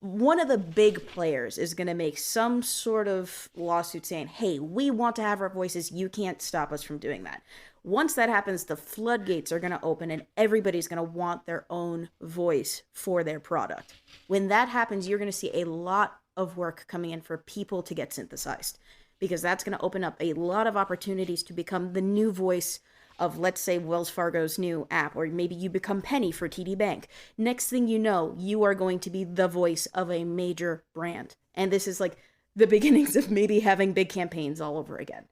one of the big players is going to make some sort of lawsuit saying, hey, we want to have our voices. You can't stop us from doing that. Once that happens, the floodgates are going to open and everybody's going to want their own voice for their product. When that happens, you're going to see a lot of work coming in for people to get synthesized, because that's going to open up a lot of opportunities to become the new voice of, let's say, Wells Fargo's new app, or maybe you become Penny for TD Bank. Next thing you know, you are going to be the voice of a major brand. And this is like the beginnings of maybe having big campaigns all over again.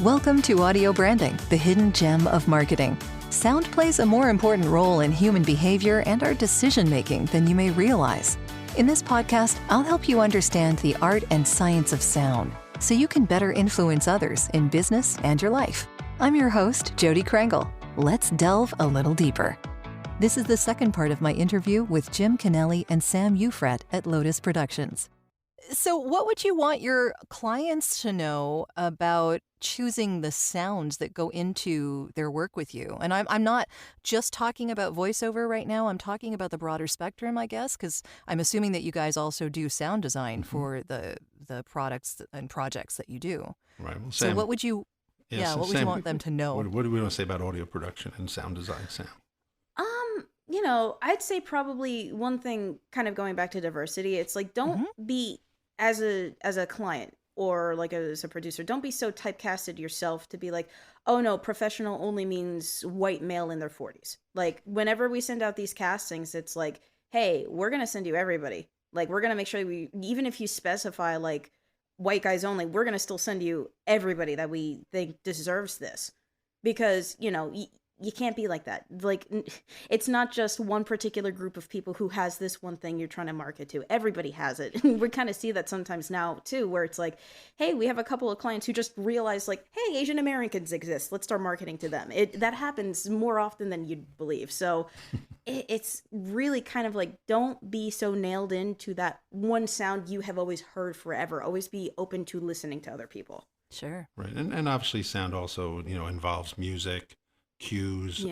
Welcome to Audio Branding, the hidden gem of marketing. Sound plays a more important role in human behavior and our decision-making than you may realize. In this podcast, I'll help you understand the art and science of sound so you can better influence others in business and your life. I'm your host, Jody Krangle. Let's delve a little deeper. This is the second part of my interview with Jim Kennelly and Sam Ufret at Lotas Productions. So what would you want your clients to know about choosing the sounds that go into their work with you? And I'm not just talking about voiceover right now. I'm talking about the broader spectrum, I guess, because I'm assuming that you guys also do sound design for the products and projects that you do. Right. Well, so Sam, what would you what would you want them to know? What do we want to say about audio production and sound design, Sam? I'd say probably one thing, kind of going back to diversity, it's like, don't be, as a client or like as a producer, don't be so typecasted yourself to be like, oh no, professional only means white male in their 40s. Like, whenever we send out these castings, it's like, hey, we're going to send you everybody. Like, we're going to make sure even if you specify like white guys only, we're going to still send you everybody that we think deserves this. Because, you can't be like that. Like, it's not just one particular group of people who has this one thing you're trying to market to. Everybody has it. We kind of see that sometimes now too, where it's like, hey, we have a couple of clients who just realize like, hey, Asian Americans exist. Let's start marketing to them. That happens more often than you'd believe. So it's really kind of like, don't be so nailed into that one sound you have always heard forever. Always be open to listening to other people. Sure. Right. And obviously sound also, involves music, cues,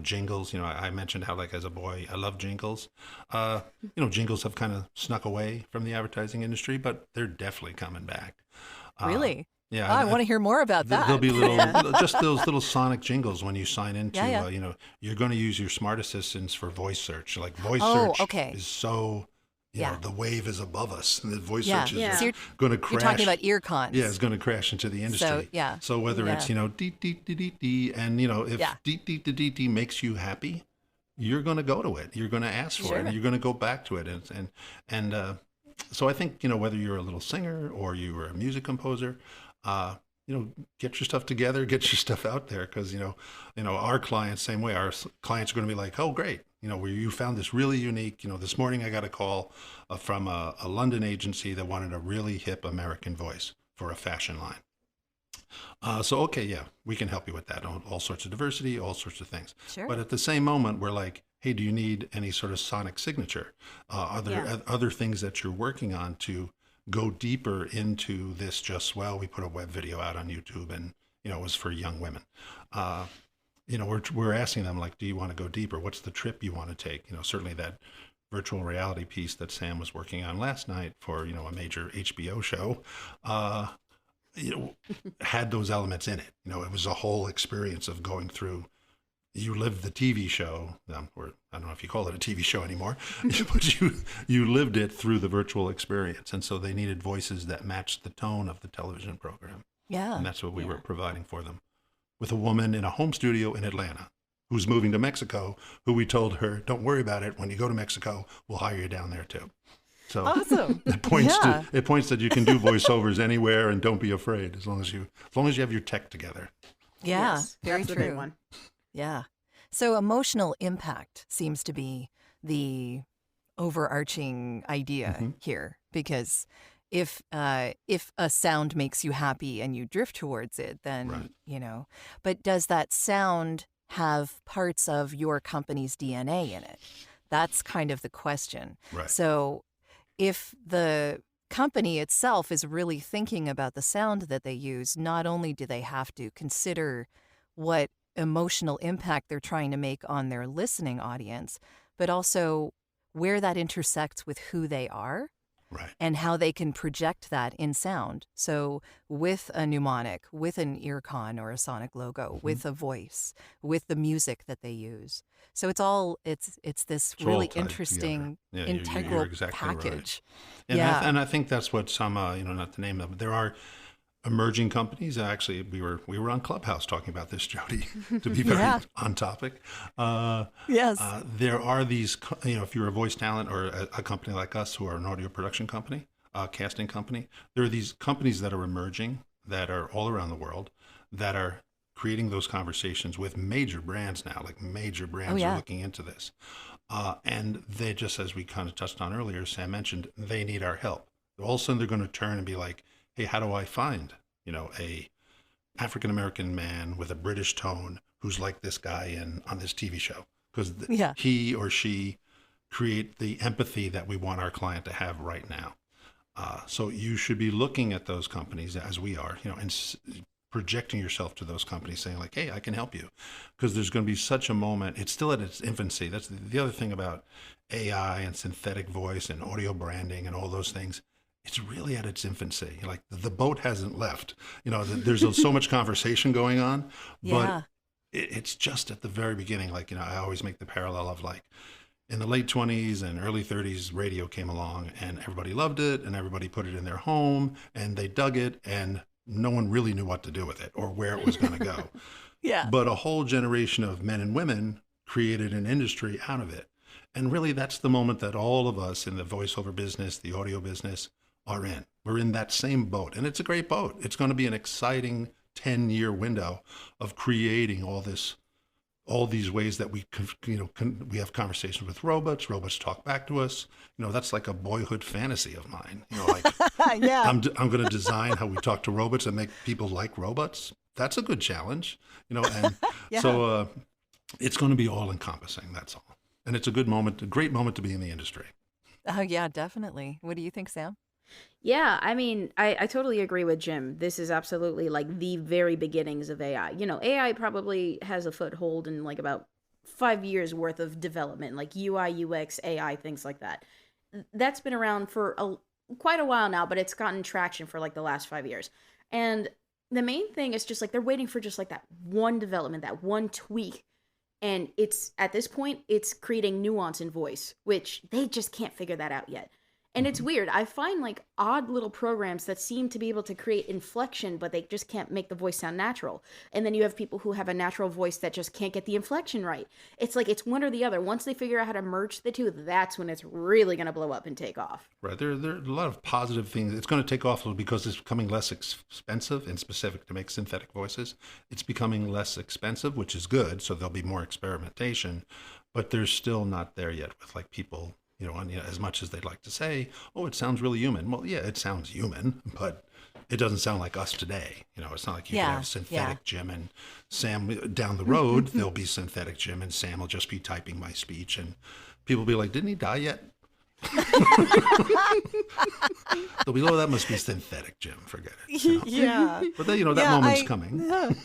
jingles. I mentioned how, like, as a boy, I love jingles. Jingles have kind of snuck away from the advertising industry, but they're definitely coming back. Really? Yeah. I want to hear more about that. There'll be just those little sonic jingles when you sign into, you're going to use your smart assistants for voice search. Like, voice search is so... the wave is above us, and the voice search is going to crash. You're talking about ear cons. Yeah, it's going to crash into the industry. So whether it's, dee, dee, dee, dee, dee, and, if dee, dee, dee, dee, dee makes you happy, you're going to go to it. You're going to ask for it, and you're going to go back to it. And so I think, whether you're a little singer or you are a music composer, get your stuff together, get your stuff out there, because, our clients, same way, our clients are going to be like, oh, great. Where you found this really unique, this morning I got a call from a London agency that wanted a really hip American voice for a fashion line. We can help you with that. All sorts of diversity, all sorts of things. Sure. But at the same moment, we're like, hey, do you need any sort of sonic signature? Other things that you're working on to go deeper into this? We put a web video out on YouTube, and, it was for young women. We're asking them, like, do you want to go deeper? What's the trip you want to take? Certainly that virtual reality piece that Sam was working on last night for, a major HBO show, had those elements in it. It was a whole experience of going through. You lived the TV show, or I don't know if you call it a TV show anymore, but you lived it through the virtual experience. And so they needed voices that matched the tone of the television program. Yeah. And that's what we were providing for them, with a woman in a home studio in Atlanta who's moving to Mexico, who we told her, don't worry about it. When you go to Mexico, we'll hire you down there too. So awesome. it points that you can do voiceovers anywhere, and don't be afraid, as long as you have your tech together. Yeah, yes, very that's true. The big one. Yeah. So emotional impact seems to be the overarching idea here, because if a sound makes you happy and you drift towards it, then, but does that sound have parts of your company's DNA in it? That's kind of the question. Right. So if the company itself is really thinking about the sound that they use, not only do they have to consider what emotional impact they're trying to make on their listening audience, but also where that intersects with who they are. Right. And how they can project that in sound. So with a mnemonic, with an earcon or a sonic logo, with a voice, with the music that they use. So it's this really interesting integral you're exactly package. Right. And I think that's what some not to name them, but there are emerging companies. Actually, we were on Clubhouse talking about this, Jody, to be very on topic. Yes. There are these, if you're a voice talent or a company like us who are an audio production company, casting company, there are these companies that are emerging that are all around the world that are creating those conversations with major brands now, like major brands are looking into this. And they, just as we kind of touched on earlier, Sam mentioned, they need our help. All of a sudden they're going to turn and be like, hey, how do I find, a African-American man with a British tone who's like this guy on this TV show? Because he or she create the empathy that we want our client to have right now. So you should be looking at those companies as we are, and projecting yourself to those companies saying like, hey, I can help you. Because there's going to be such a moment. It's still at its infancy. That's the other thing about AI and synthetic voice and audio branding and all those things. It's really at its infancy. Like the boat hasn't left. There's so much conversation going on, but it's just at the very beginning. Like, I always make the parallel of like in the late 20s and early 30s, radio came along and everybody loved it and everybody put it in their home and they dug it and no one really knew what to do with it or where it was going to go. But a whole generation of men and women created an industry out of it. And really that's the moment that all of us in the voiceover business, the audio business, are in. We're in that same boat, and it's a great boat. It's going to be an exciting 10-year window of creating all these ways that we we have conversations with robots. Robots talk back to us. That's like a boyhood fantasy of mine. I'm going to design how we talk to robots and make people like robots. That's a good challenge, and so it's going to be all encompassing. That's all, and it's a great moment to be in the industry. Oh yeah, definitely. What do you think, Sam? Yeah, I mean, I totally agree with Jim. This is absolutely like the very beginnings of AI. AI probably has a foothold in like about 5 years worth of development, like UI, UX, AI, things like that. That's been around for quite a while now, but it's gotten traction for like the last 5 years. And the main thing is just like they're waiting for just like that one development, that one tweak. And it's at this point, it's creating nuance in voice, which they just can't figure that out yet. And it's weird. I find like odd little programs that seem to be able to create inflection, but they just can't make the voice sound natural. And then you have people who have a natural voice that just can't get the inflection right. It's like it's one or the other. Once they figure out how to merge the two, that's when it's really going to blow up and take off. Right. There are a lot of positive things. It's going to take off because it's becoming less expensive and specific to make synthetic voices. It's becoming less expensive, which is good. So there'll be more experimentation, but they're still not there yet with like people, as much as they'd like to say, oh, it sounds really human. Well, yeah, it sounds human, but it doesn't sound like us today. It's not like you can have synthetic Jim and Sam down the road. There'll be synthetic Jim and Sam will just be typing my speech and people will be like, didn't he die yet? They'll be, oh, that must be synthetic Jim. Forget it. Yeah. But then, that moment's coming.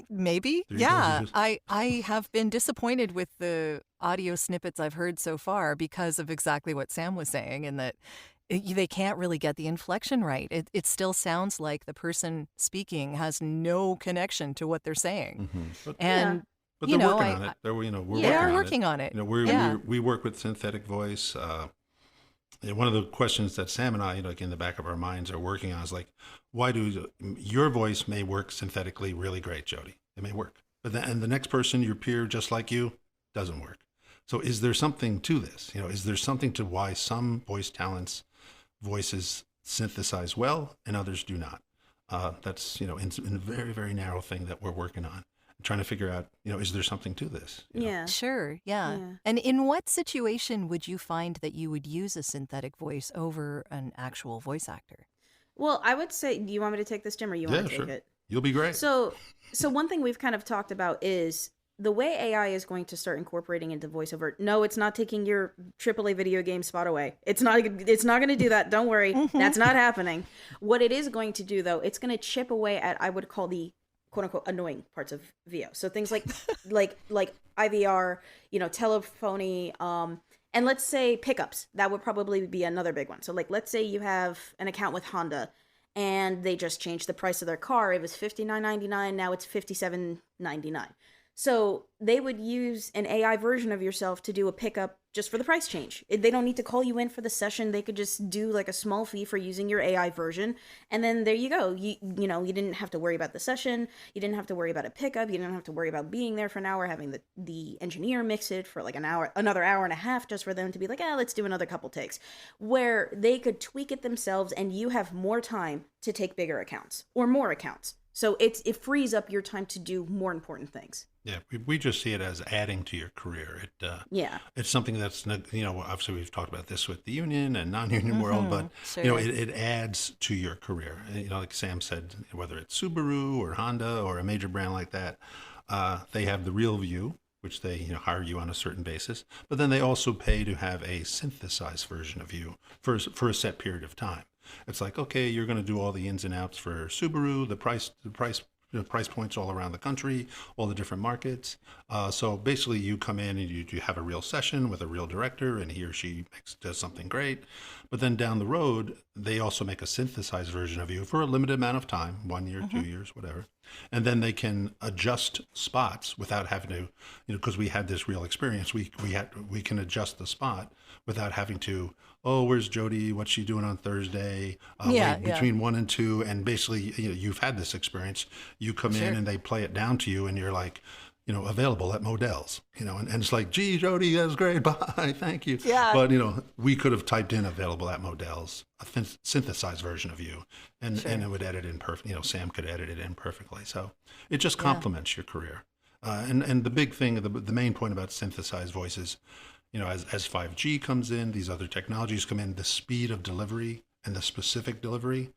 Maybe. Yeah. I have been disappointed with the audio snippets I've heard so far because of exactly what Sam was saying, and that they can't really get the inflection right. It still sounds like the person speaking has no connection to what they're saying. Mm-hmm. But they're working on it. We're working on it. We work with synthetic voice. One of the questions that Sam and I, like in the back of our minds, are working on is like, why do your voice may work synthetically really great, Jody? It may work, but and the next person, your peer, just like you, doesn't work. So is there something to this? Is there something to why some voice talents' voices synthesize well and others do not? That's in a very, very narrow thing that we're working on. Trying to figure out, is there something to this? Yeah. Sure, yeah. And in what situation would you find that you would use a synthetic voice over an actual voice actor? Well, I would say, do you want me to take this, Jim, or you want to take it? You'll be great. So one thing we've kind of talked about is the way AI is going to start incorporating into voiceover. No, it's not taking your AAA video game spot away. It's not going to do that. Don't worry. That's not happening. What it is going to do, though, it's going to chip away at, I would call, the quote unquote annoying parts of VO. So things like like IVR, telephony, and let's say pickups. That would probably be another big one. So like let's say you have an account with Honda and they just changed the price of their car. It was $59.99, now it's $57.99. So they would use an AI version of yourself to do a pickup just for the price change. They don't need to call you in for the session. They could just do like a small fee for using your AI version. And then there you go. You didn't have to worry about the session. You didn't have to worry about a pickup. You didn't have to worry about being there for an hour, having the engineer mix it for like another hour and a half just for them to be like, let's do another couple takes. Where they could tweak it themselves and you have more time to take bigger accounts or more accounts. So it frees up your time to do more important things. Yeah, we just see it as adding to your career. It's something that's, obviously we've talked about this with the union and non-union world, but, sure. It adds to your career. Like Sam said, whether it's Subaru or Honda or a major brand like that, they have the real view, which they hire you on a certain basis, but then they also pay to have a synthesized version of you for a set period of time. It's like, okay, you're going to do all the ins and outs for Subaru, the price points all around the country, all the different markets. So basically you come in and you have a real session with a real director and he or she does something great. But then down the road, they also make a synthesized version of you for a limited amount of time, 1 year, 2 years, whatever. And then they can adjust spots without having to, because we had this real experience, we can adjust the spot without having to, where's Jody? What's she doing on Thursday? Between 1 and 2. And basically, you've had this experience. You come in and they play it down to you and you're like, available at Modell's, and it's like, gee, Jody, that was great. Bye. Thank you. Yeah. But, we could have typed in available at Modell's, a synthesized version of you, and it would edit in perfect. Sam could edit it in perfectly. So it just complements your career. And the big thing, the main point about synthesized voices, as 5G comes in, these other technologies come in, the speed of delivery and the specific delivery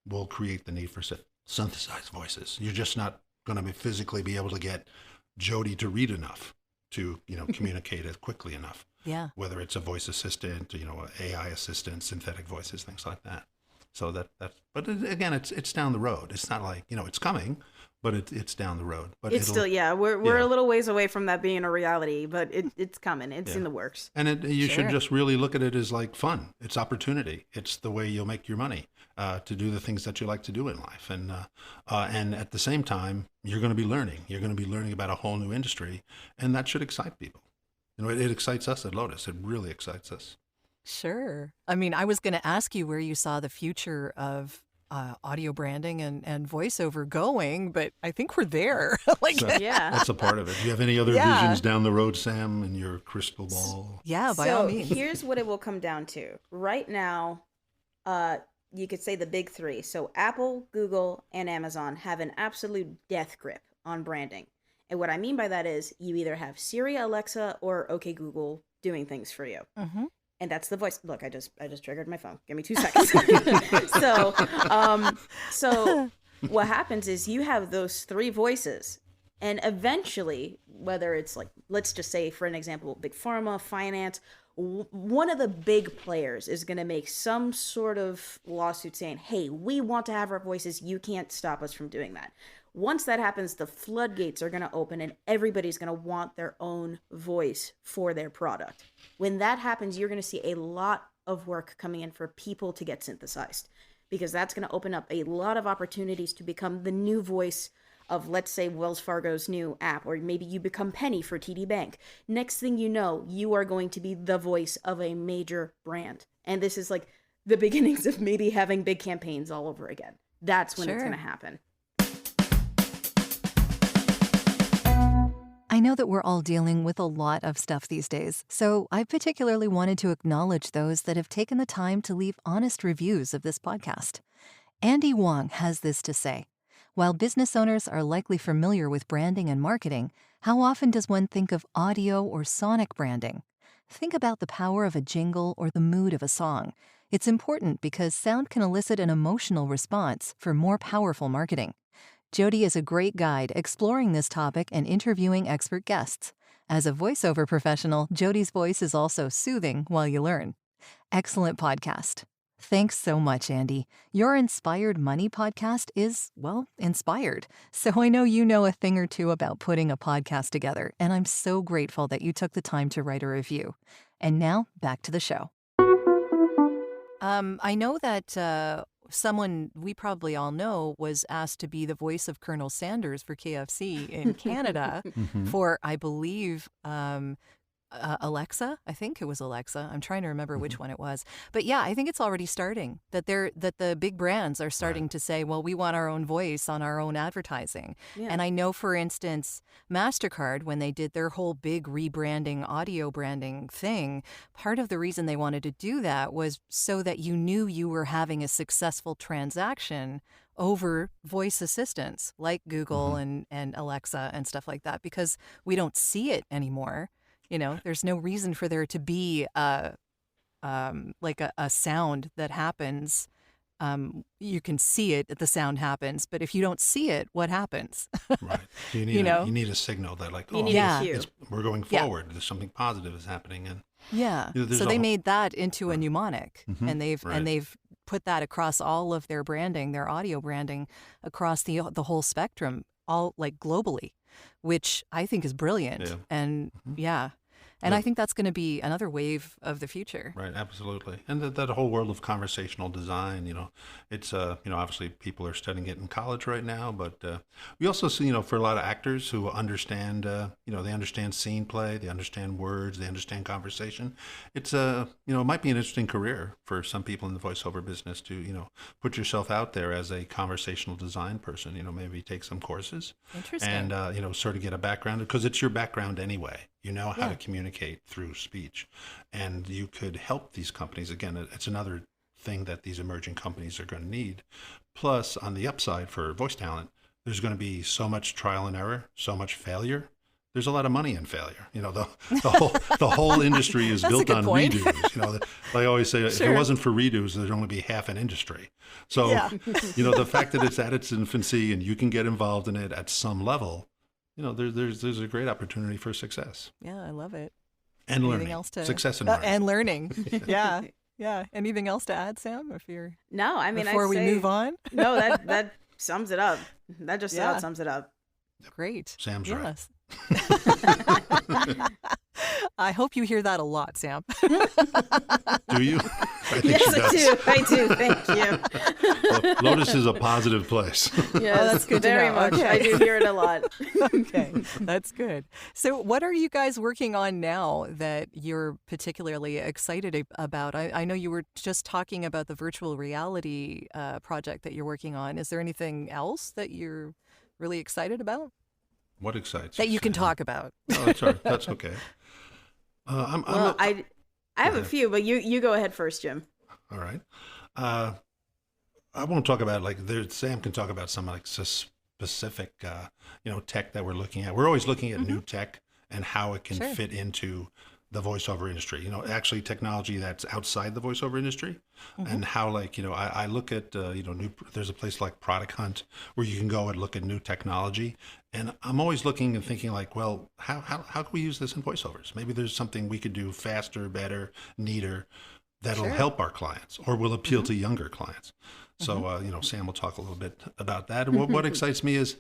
will create the need for synthesized voices. You're just not going to physically be able to get Jody to read enough to, communicate it quickly enough. Yeah. Whether it's a voice assistant, AI assistant, synthetic voices, things like that. So but again, it's down the road. It's not like, it's coming, but it's down the road. But it's still, we're a little ways away from that being a reality, but it's coming. It's in the works. And you should just really look at it as like fun. It's opportunity. It's the way you'll make your money to do the things that you like to do in life. And at the same time, you're going to be learning. You're going to be learning about a whole new industry, and that should excite people. It excites us at Lotus. It really excites us. Sure. I mean, I was going to ask you where you saw the future of audio branding and voiceover going, but I think we're there. That's a part of it. Do you have any other visions down the road, Sam, in your crystal ball? Yeah, by all means. So here's what it will come down to. Right now, you could say the big three. So Apple, Google, and Amazon have an absolute death grip on branding. And what I mean by that is you either have Siri, Alexa, or OK Google doing things for you. Mm-hmm. And that's the voice. Look, I just triggered my phone. Give me 2 seconds. So what happens is you have those 3 voices, and eventually, whether it's like, let's just say, for an example, big pharma, finance, one of the big players is going to make some sort of lawsuit saying, hey, we want to have our voices. You can't stop us from doing that. Once that happens, the floodgates are going to open and everybody's going to want their own voice for their product. When that happens, you're going to see a lot of work coming in for people to get synthesized, because that's going to open up a lot of opportunities to become the new voice of, let's say, Wells Fargo's new app, or maybe you become Penny for TD Bank. Next thing you know, you are going to be the voice of a major brand. And this is like the beginnings of maybe having big campaigns all over again. That's when it's going to happen. I know that we're all dealing with a lot of stuff these days, so I particularly wanted to acknowledge those that have taken the time to leave honest reviews of this podcast. Andy Wong has this to say: while business owners are likely familiar with branding and marketing, how often does one think of audio or sonic branding? Think about the power of a jingle or the mood of a song. It's important because sound can elicit an emotional response for more powerful marketing. Jody is a great guide exploring this topic and interviewing expert guests. As a voiceover professional, Jody's voice is also soothing while you learn. Excellent podcast. Thanks so much, Andy. Your Inspired Money podcast is, well, inspired. So I know you know a thing or two about putting a podcast together, and I'm so grateful that you took the time to write a review. And now, back to the show. I know that someone we probably all know was asked to be the voice of Colonel Sanders for KFC in Canada for, I believe, Alexa. I think it was Alexa. I'm trying to remember which one it was. But yeah, I think it's already starting that the big brands are starting to say, well, we want our own voice on our own advertising. Yeah. And I know, for instance, MasterCard, when they did their whole big rebranding, audio branding thing, part of the reason they wanted to do that was so that you knew you were having a successful transaction over voice assistants like Google and Alexa and stuff like that, because we don't see it anymore. You know, there's no reason for there to be like a sound that happens. You can see it, the sound happens, but if you don't see it, what happens? Right. You need a signal that, like, we're going forward. There's something positive is happening, and so they made that into a mnemonic, and they've put that across all of their branding, their audio branding, across the whole spectrum, all like globally, which I think is brilliant. And and I think that's going to be another wave of the future. Right, absolutely. And that whole world of conversational design, it's, obviously people are studying it in college right now, but we also see, for a lot of actors who understand, they understand scene play, they understand words, they understand conversation. It's, it might be an interesting career for some people in the voiceover business to, put yourself out there as a conversational design person, maybe take some courses. Interesting. And, sort of get a background, because it's your background anyway. You know how to communicate through speech, and you could help these companies. Again, it's another thing that these emerging companies are going to need. Plus, on the upside for voice talent, there's going to be so much trial and error, so much failure. There's a lot of money in failure. The whole industry is built on redos. They always say, if it wasn't for redos, there'd only be half an industry. So, the fact that it's at its infancy and you can get involved in it at some level, there's a great opportunity for success. Yeah, I love it. And learning. Success and learning. And learning. Yeah. Anything else to add, Sam? No, I mean, before we move on? No, that sums it up. That just about sums it up. Great. Sam's right. I hope you hear that a lot, Sam. Do you? Yes, I do. Thank you. Well, Lotus is a positive place. Yes, that's good very to know. much. Okay. I do hear it a lot. Okay, that's good. So what are you guys working on now that you're particularly excited about? I know you were just talking about the virtual reality project that you're working on. Is there anything else that you're really excited about? What excites that you? You can talk about. Oh, that's all right. That's okay. I have a few, but you go ahead first, Jim. All right. I won't talk about Sam can talk about some specific tech that we're looking at. We're always looking at new tech and how it can fit into the voiceover industry. Actually technology that's outside the voiceover industry, and how I look at there's a place like Product Hunt where you can go and look at new technology, and I'm always looking and thinking well, how can we use this in voiceovers? Maybe there's something we could do faster, better, neater that'll help our clients or will appeal to younger clients. So Sam will talk a little bit about that. And what excites me is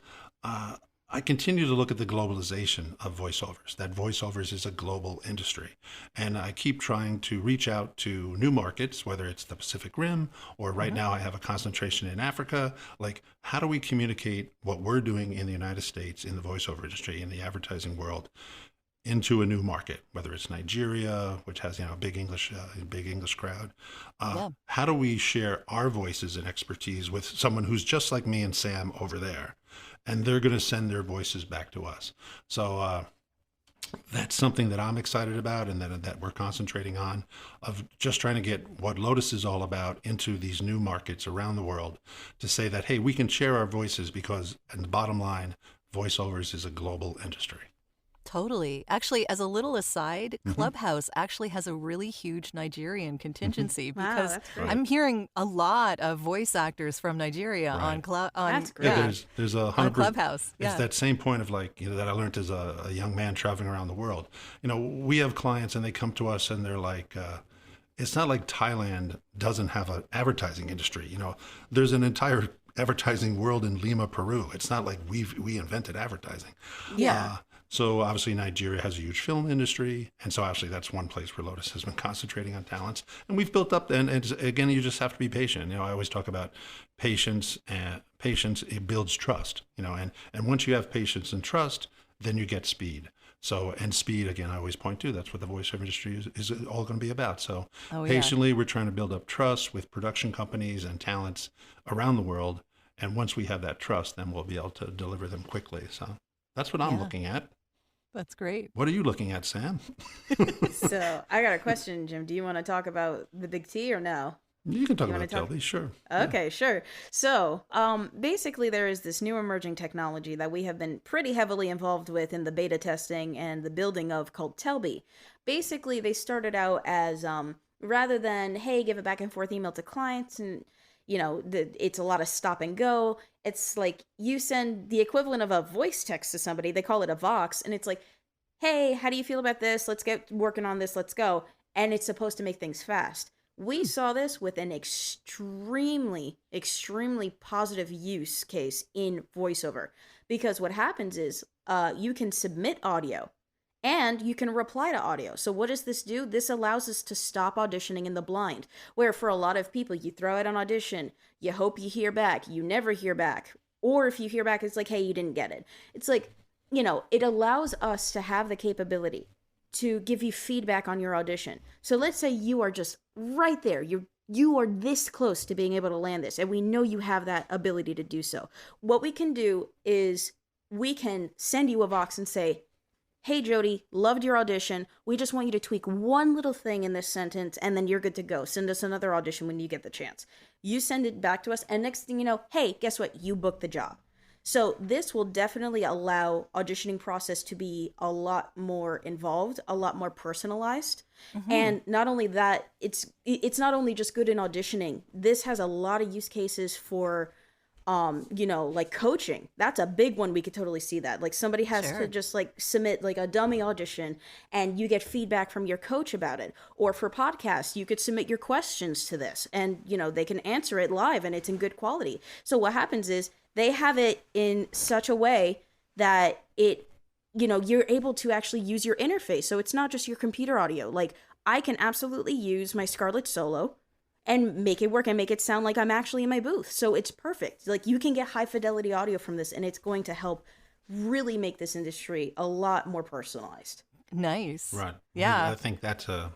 I continue to look at the globalization of voiceovers, that voiceovers is a global industry. And I keep trying to reach out to new markets, whether it's the Pacific Rim or right now I have a concentration in Africa. How do we communicate what we're doing in the United States in the voiceover industry, in the advertising world, into a new market, whether it's Nigeria, which has a big English crowd. How do we share our voices and expertise with someone who's just like me and Sam over there? And they're going to send their voices back to us. So that's something that I'm excited about, and that we're concentrating on, of just trying to get what Lotus is all about into these new markets around the world, to say that, hey, we can share our voices because, and the bottom line, voiceovers is a global industry. Totally. Actually, as a little aside, Clubhouse actually has a really huge Nigerian contingency because I'm hearing a lot of voice actors from Nigeria on That's great. Yeah, there's on Clubhouse. It's that same point of that I learned as a young man traveling around the world. We have clients and they come to us and they're like, it's not like Thailand doesn't have an advertising industry. You know, there's an entire advertising world in Lima, Peru. It's not like we invented advertising. Yeah. So obviously Nigeria has a huge film industry, and so obviously that's one place where Lotus has been concentrating on talents. And we've built up, and again, you just have to be patient. You know, I always talk about patience, and patience, it builds trust. You know, and once you have patience and trust, then you get speed. So, and speed, again, I always point to, that's what the voiceover industry is all going to be about. So patiently, we're trying to build up trust with production companies and talents around the world. And once we have that trust, then we'll be able to deliver them quickly. So that's what I'm looking at. That's great. What are you looking at, Sam? So I got a question, Jim. Do you want to talk about the big T or no? You can talk about Telby, sure. Okay, sure. So basically there is this new emerging technology that we have been pretty heavily involved with in the beta testing and the building of, called Telbe. Basically, they started out as rather than, hey, give a back and forth email to clients and, you know, it's a lot of stop and go. It's like you send the equivalent of a voice text to somebody. They call it a Vox. And it's like, hey, how do you feel about this? Let's get working on this. Let's go. And it's supposed to make things fast. We saw this with an extremely, extremely positive use case in voiceover. Because what happens is you can submit audio and you can reply to audio. So what does this do? This allows us to stop auditioning in the blind, where for a lot of people, you throw out an audition, you hope you hear back, you never hear back. Or if you hear back, it's like, hey, you didn't get it. It's like, you know, it allows us to have the capability to give you feedback on your audition. So let's say you are just right there. You are this close to being able to land this, and we know you have that ability to do so. What we can do is we can send you a Vox and say, hey, Jody, loved your audition. We just want you to tweak one little thing in this sentence, and then you're good to go. Send us another audition when you get the chance. You send it back to us, and next thing you know, hey, guess what? You booked the job. So this will definitely allow auditioning process to be a lot more involved, a lot more personalized. Mm-hmm. And not only that, it's not only just good in auditioning. This has a lot of use cases for you know, like coaching. That's a big one. We could totally see that. Like somebody has to just like submit like a dummy audition and you get feedback from your coach about it. Or for podcasts, you could submit your questions to this and, you know, they can answer it live and it's in good quality. So what happens is they have it in such a way that it, you know, you're able to actually use your interface. So it's not just your computer audio. Like I can absolutely use my Scarlett Solo and make it work and make it sound like I'm actually in my booth. So it's perfect. Like you can get high fidelity audio from this and it's going to help really make this industry a lot more personalized. Nice. Right. Yeah. I think that's a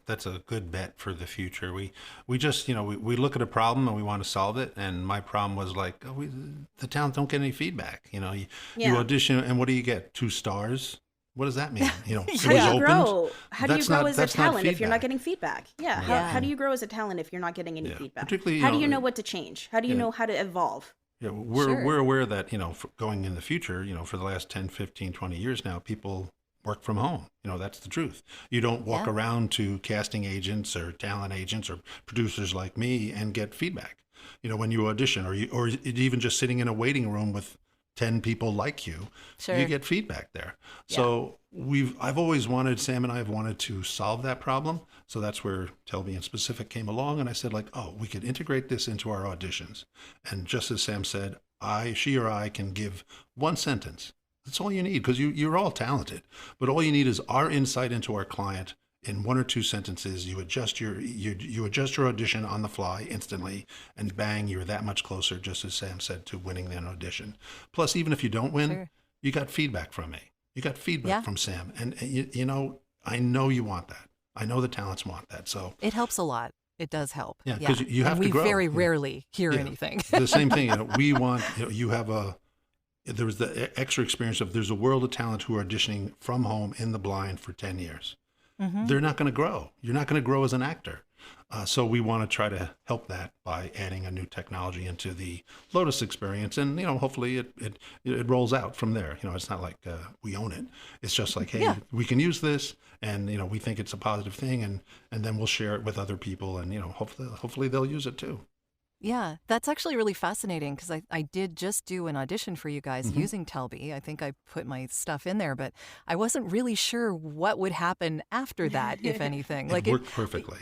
good bet for the future. We just, you know, we look at a problem and we want to solve it. And my problem was like, the talent don't get any feedback. You know, you audition and what do you get? 2 stars? What does that mean? You know, how do you grow? How do you grow as a talent if you're not getting feedback? Yeah. How do you grow as a talent if you're not getting any feedback? Particularly, how do you know what to change? How do you know how to evolve? Yeah, we're aware that, you know, going in the future, you know, for the last 10, 15, 20 years now, people work from home. You know, that's the truth. You don't walk around to casting agents or talent agents or producers like me and get feedback. You know, when you audition or even just sitting in a waiting room with 10 people like you, you get feedback there. So I've always wanted, Sam and I have wanted to solve that problem. So that's where Telby in specific came along. And I said like, oh, we could integrate this into our auditions. And just as Sam said, she or I can give one sentence. That's all you need because you're all talented. But all you need is our insight into our client. In 1 or 2 sentences, you adjust your audition on the fly instantly, and bang, you're that much closer, just as Sam said, to winning an audition. Plus, even if you don't win, you got feedback from me. You got feedback from Sam. And, you know, I know you want that. I know the talents want that. So it helps a lot. It does help. Yeah, because you have to grow. We very rarely hear anything. The same thing, you know, we want, you know, you have there was the extra experience of there's a world of talent who are auditioning from home in the blind for 10 years. Mm-hmm. They're not going to grow. You're not going to grow as an actor. So we want to try to help that by adding a new technology into the Lotus experience. And, you know, hopefully it rolls out from there. You know, it's not like we own it. It's just like, hey, we can use this and, you know, we think it's a positive thing and then we'll share it with other people and, you know, hopefully they'll use it too. Yeah, that's actually really fascinating because I did just do an audition for you guys using Telbe. I think I put my stuff in there, but I wasn't really sure what would happen after that, if anything. It worked perfectly.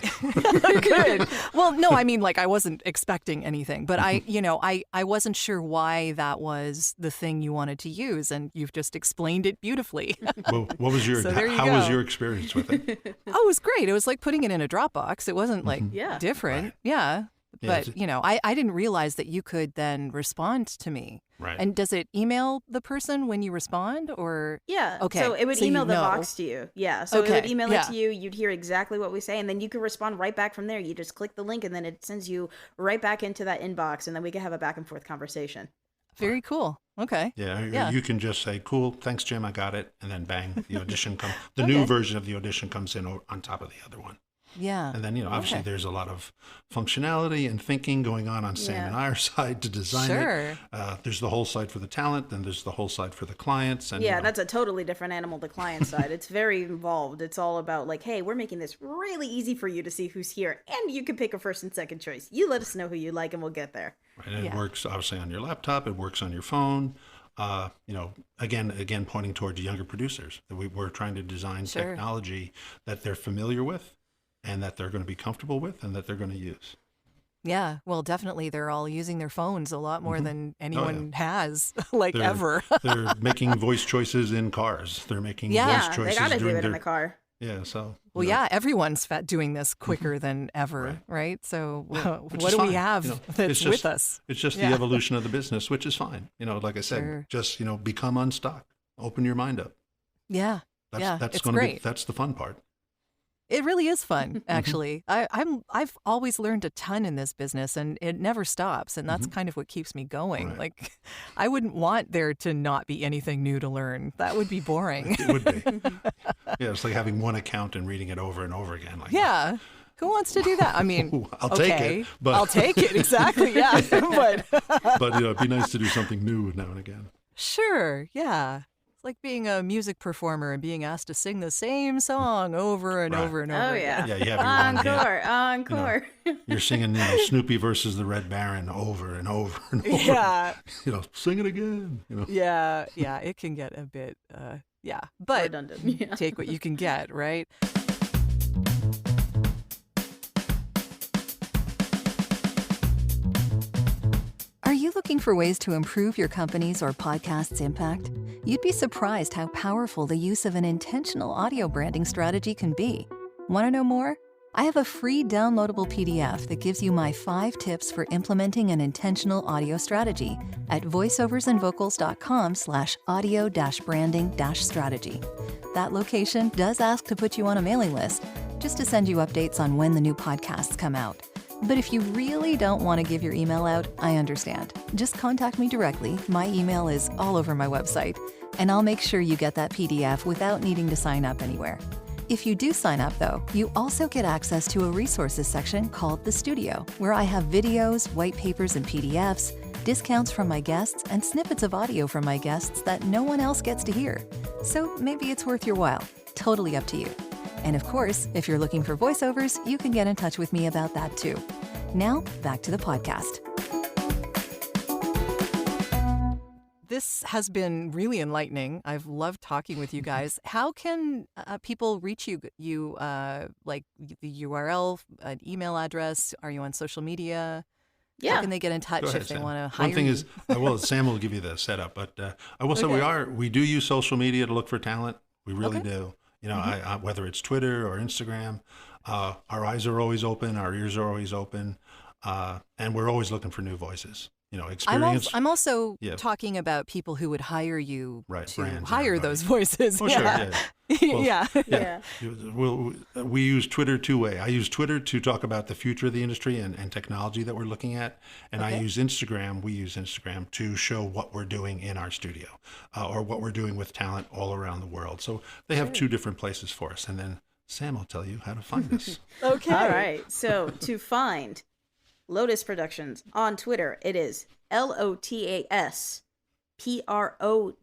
Good. Well, no, I mean, like I wasn't expecting anything, but I wasn't sure why that was the thing you wanted to use, and you've just explained it beautifully. Well, what was your how was your experience with it? Oh, it was great. It was like putting it in a Dropbox. It wasn't like different. Right. Yeah. But, I didn't realize that you could then respond to me. Right. And does it email the person when you respond or? Yeah. Okay. So it would email the Vox to you. Yeah. So it would email it to you. You'd hear exactly what we say. And then you could respond right back from there. You just click the link and then it sends you right back into that inbox. And then we can have a back and forth conversation. Very cool. Okay. Yeah. You can just say, cool, thanks, Jim, I got it. And then bang, the audition comes. The new version of the audition comes in on top of the other one. Yeah. And then, obviously there's a lot of functionality and thinking going on Sam and our side to design it. There's the whole side for the talent, then there's the whole side for the clients. And that's a totally different animal, the client side. It's very involved. It's all about like, hey, we're making this really easy for you to see who's here. And you can pick a first and second choice. You let us know who you like and we'll get there. Right. And it works obviously on your laptop. It works on your phone. Again, pointing towards younger producers. That we're trying to design technology that they're familiar with, and that they're going to be comfortable with and that they're going to use. Yeah, well, definitely they're all using their phones a lot more than anyone has, they're, ever. They're making voice choices in cars. They're making voice choices. They got to do it in the car. Yeah, so. Well, everyone's doing this quicker than ever, right? So what do we have that's with us? It's just the evolution of the business, which is fine. Like I said, just, become unstuck. Open your mind up. Yeah, that's it's great. That's the fun part. It really is fun, actually. I've always learned a ton in this business, and it never stops, and that's kind of what keeps me going. Right. Like, I wouldn't want there to not be anything new to learn. That would be boring. It would be. It's like having one account and reading it over and over again. Like, who wants to do that? I mean, I'll take it. But I'll take it, exactly, but it'd be nice to do something new now and again. Sure, yeah. Like being a music performer and being asked to sing the same song over and over and over. Oh, yeah. Yeah, you have your encore. You're singing Snoopy versus the Red Baron over and over and over. Yeah. Sing it again. Yeah, it can get a bit, but redundant. Take what you can get, right? Are you looking for ways to improve your company's or podcast's impact? You'd be surprised how powerful the use of an intentional audio branding strategy can be. Want to know more? I have a free downloadable PDF that gives you my 5 tips for implementing an intentional audio strategy at voiceoversandvocals.com/audio-branding-strategy. That location does ask to put you on a mailing list, just to send you updates on when the new podcasts come out. But if you really don't want to give your email out, I understand. Just contact me directly. My email is all over my website, and I'll make sure you get that PDF without needing to sign up anywhere. If you do sign up, though, you also get access to a resources section called The Studio, where I have videos, white papers, and PDFs, discounts from my guests, and snippets of audio from my guests that no one else gets to hear. So maybe it's worth your while. Totally up to you. And of course, if you're looking for voiceovers, you can get in touch with me about that too. Now, back to the podcast. This has been really enlightening. I've loved talking with you guys. How can people reach you? Like the URL, an email address? Are you on social media? Yeah. How can they get in touch if they want to hire you? One thing is, Sam will give you the setup, but I will say we do use social media to look for talent. We really do. I whether it's Twitter or Instagram, our eyes are always open, our ears are always open, and we're always looking for new voices. Experience. I'm also talking about people who would hire you to brands, hire those voices. Oh, sure. Yeah. We use Twitter two-way. I use Twitter to talk about the future of the industry and technology that we're looking at. And we use Instagram to show what we're doing in our studio or what we're doing with talent all around the world. So they have 2 different places for us. And then Sam will tell you how to find us. Okay. All right. So to find Lotas Productions on Twitter, it is LOTAS PRODS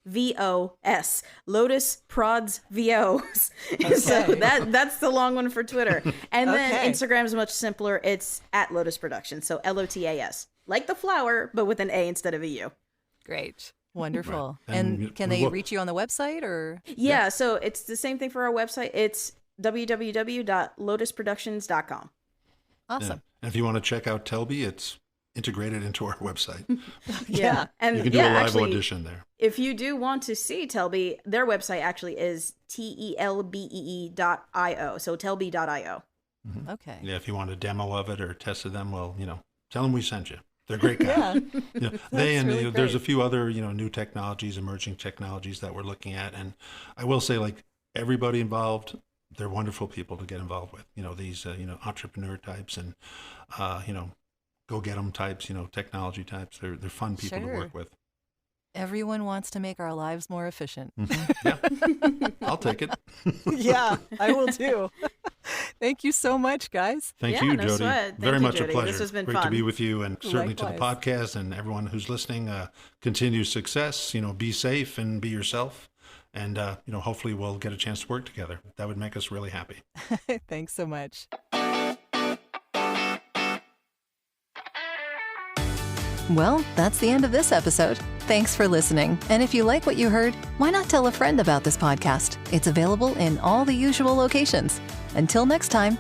VOS, Lotas Prods VOs. Okay. So that's the long one for Twitter. And then Instagram is much simpler. It's at Lotas Productions. So LOTAS, like the flower, but with an A instead of a U. Great. Wonderful. Right. And can they reach you on the website or? Yeah, so it's the same thing for our website. It's www.lotasproductions.com. Awesome. Yeah. And if you want to check out Telbe, it's integrated into our website. Yeah. And you can do a live audition there. If you do want to see Telbe, their website actually is telbee.io. So telbe.io. Mm-hmm. Okay. Yeah, if you want a demo of it or test of them, well, tell them we sent you. They're great guys. Really there's a few other, new technologies, emerging technologies that we're looking at. And I will say, like, everybody involved, they're wonderful people to get involved with. These, entrepreneur types and, go-get-em types, technology types. They're fun people to work with. Everyone wants to make our lives more efficient. Mm-hmm. Yeah, I'll take it. Yeah, I will too. Thank you so much, guys. Thank you, no Jody. Sweat. Very much Jody. a pleasure. This has been Great fun. to be with you, and certainly Likewise. to the podcast and everyone who's listening. Continued success. Be safe and be yourself, and hopefully we'll get a chance to work together. That would make us really happy. Thanks so much. Well, that's the end of this episode. Thanks for listening. And if you like what you heard, why not tell a friend about this podcast? It's available in all the usual locations. Until next time,